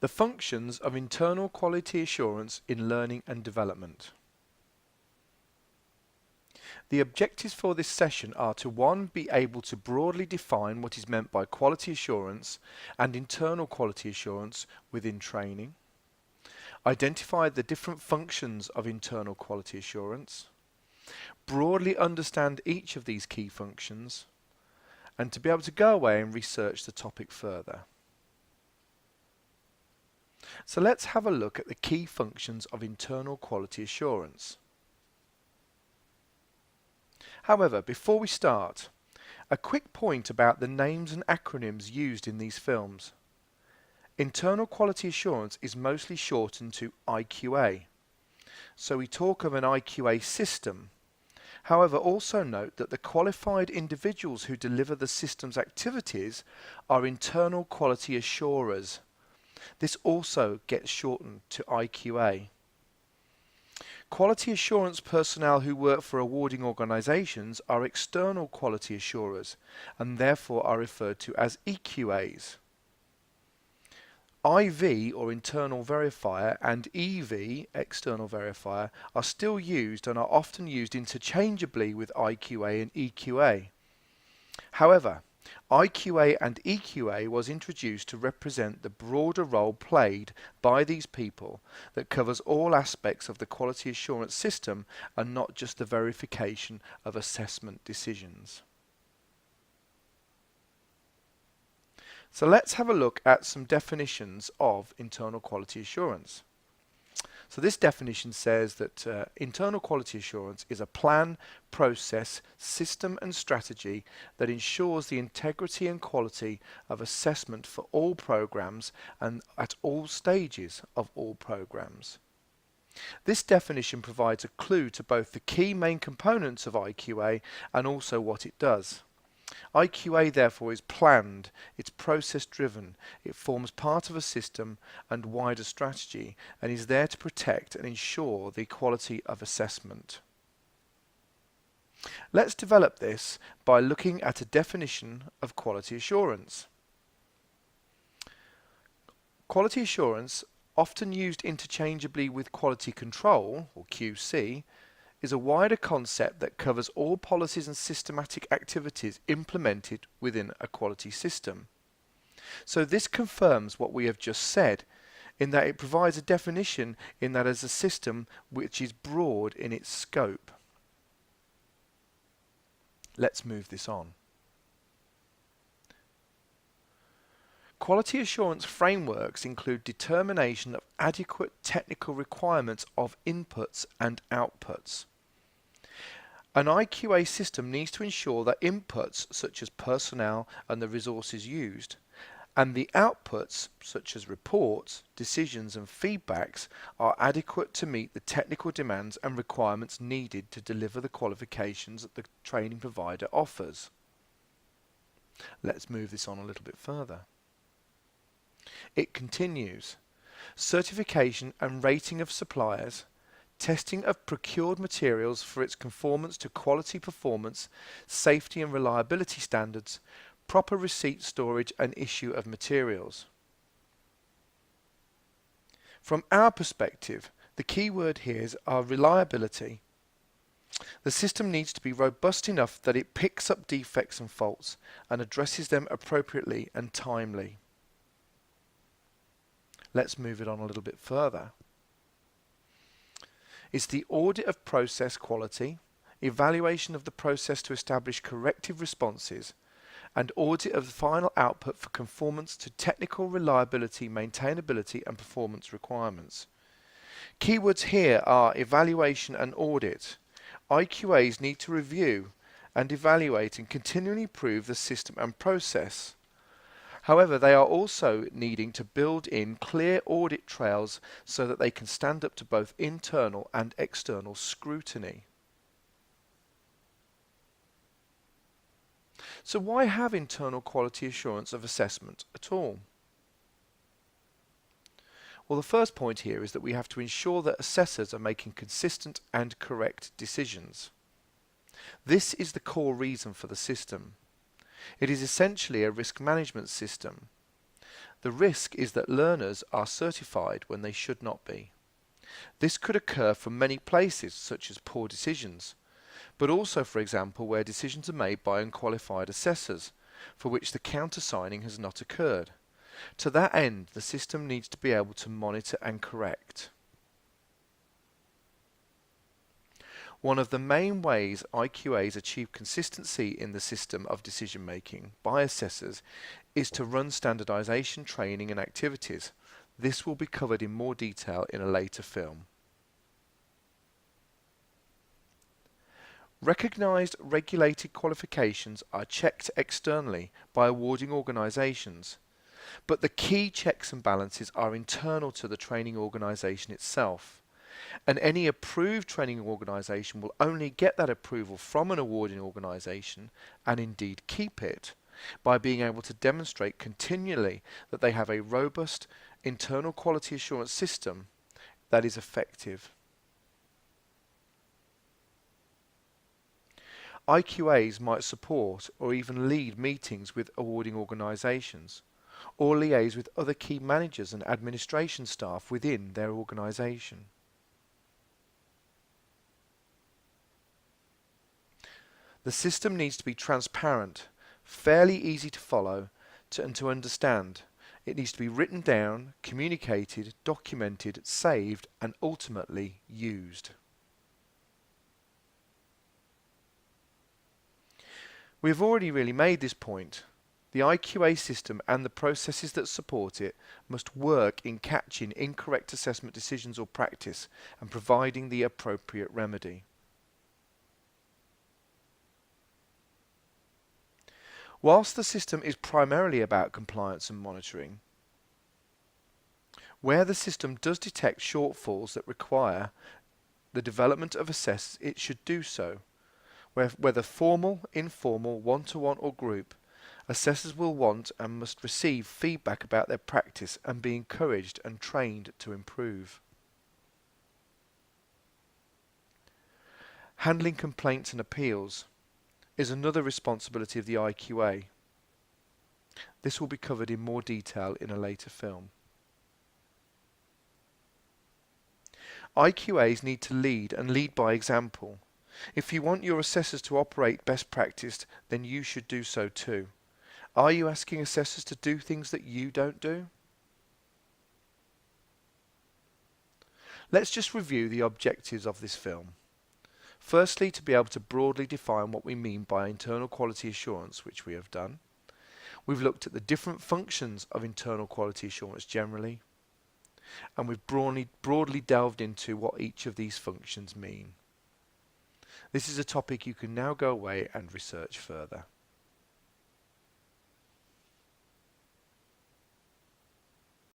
The functions of internal quality assurance in learning and development. The objectives for this session are to 1. Be able to broadly define what is meant by quality assurance and internal quality assurance within training. Identify the different functions of internal quality assurance. Broadly understand each of these key functions, and to be able to go away and research the topic further. So let's have a look at the key functions of internal quality assurance. However, before we start, a quick point about the names and acronyms used in these films. Internal quality assurance is mostly shortened to IQA. So we talk of an IQA system. However, also note that the qualified individuals who deliver the system's activities are internal quality assurers. This also gets shortened to IQA. Quality assurance personnel who work for awarding organisations are external quality assurers and therefore are referred to as EQAs. IV, or internal verifier, and EV, external verifier, are still used and are often used interchangeably with IQA and EQA. However, IQA and EQA was introduced to represent the broader role played by these people that covers all aspects of the quality assurance system and not just the verification of assessment decisions. So let's have a look at some definitions of internal quality assurance. So this definition says that internal quality assurance is a plan, process, system and strategy that ensures the integrity and quality of assessment for all programs and at all stages of all programs. This definition provides a clue to both the key main components of IQA and also what it does. IQA therefore is planned, it's process driven, it forms part of a system and wider strategy and is there to protect and ensure the quality of assessment. Let's develop this by looking at a definition of quality assurance. Quality assurance, often used interchangeably with quality control, or QC, is a wider concept that covers all policies and systematic activities implemented within a quality system. So this confirms what we have just said, in that it provides a definition in that as a system which is broad in its scope. Let's move this on. Quality assurance frameworks include determination of adequate technical requirements of inputs and outputs. An IQA system needs to ensure that inputs such as personnel and the resources used, and the outputs such as reports, decisions and feedbacks are adequate to meet the technical demands and requirements needed to deliver the qualifications that the training provider offers. Let's move this on a little bit further. It continues. Certification and rating of suppliers, testing of procured materials for its conformance to quality performance, safety and reliability standards, proper receipt storage and issue of materials. From our perspective, the key word here is our reliability. The system needs to be robust enough that it picks up defects and faults and addresses them appropriately and timely. Let's move it on a little bit further. It's the audit of process quality, evaluation of the process to establish corrective responses, and audit of the final output for conformance to technical reliability, maintainability and performance requirements. Keywords here are evaluation and audit. IQAs need to review and evaluate and continually improve the system and process. However, they are also needing to build in clear audit trails so that they can stand up to both internal and external scrutiny. So why have internal quality assurance of assessment at all? Well, the first point here is that we have to ensure that assessors are making consistent and correct decisions. This is the core reason for the system. It is essentially a risk management system. The risk is that learners are certified when they should not be. This could occur from many places, such as poor decisions, but also, for example, where decisions are made by unqualified assessors, for which the countersigning has not occurred. To that end, the system needs to be able to monitor and correct. One of the main ways IQAs achieve consistency in the system of decision making by assessors is to run standardization training and activities. This will be covered in more detail in a later film. Recognised regulated qualifications are checked externally by awarding organisations, but the key checks and balances are internal to the training organisation itself. And any approved training organisation will only get that approval from an awarding organisation, and indeed keep it, by being able to demonstrate continually that they have a robust internal quality assurance system that is effective. IQAs might support or even lead meetings with awarding organisations, or liaise with other key managers and administration staff within their organisation. The system needs to be transparent, fairly easy to follow and to understand. It needs to be written down, communicated, documented, saved, and ultimately used. We have already really made this point. The IQA system and the processes that support it must work in catching incorrect assessment decisions or practice and providing the appropriate remedy. Whilst the system is primarily about compliance and monitoring, where the system does detect shortfalls that require the development of assessors, it should do so. Whether formal, informal, one-to-one or group, assessors will want and must receive feedback about their practice and be encouraged and trained to improve. Handling complaints and appeals is another responsibility of the IQA. This will be covered in more detail in a later film. IQAs need to lead and lead by example. If you want your assessors to operate best practice, then you should do so too. Are you asking assessors to do things that you don't do? Let's just review the objectives of this film. Firstly, to be able to broadly define what we mean by internal quality assurance, which we have done. We've looked at the different functions of internal quality assurance generally, and we've broadly delved into what each of these functions mean. This is a topic you can now go away and research further.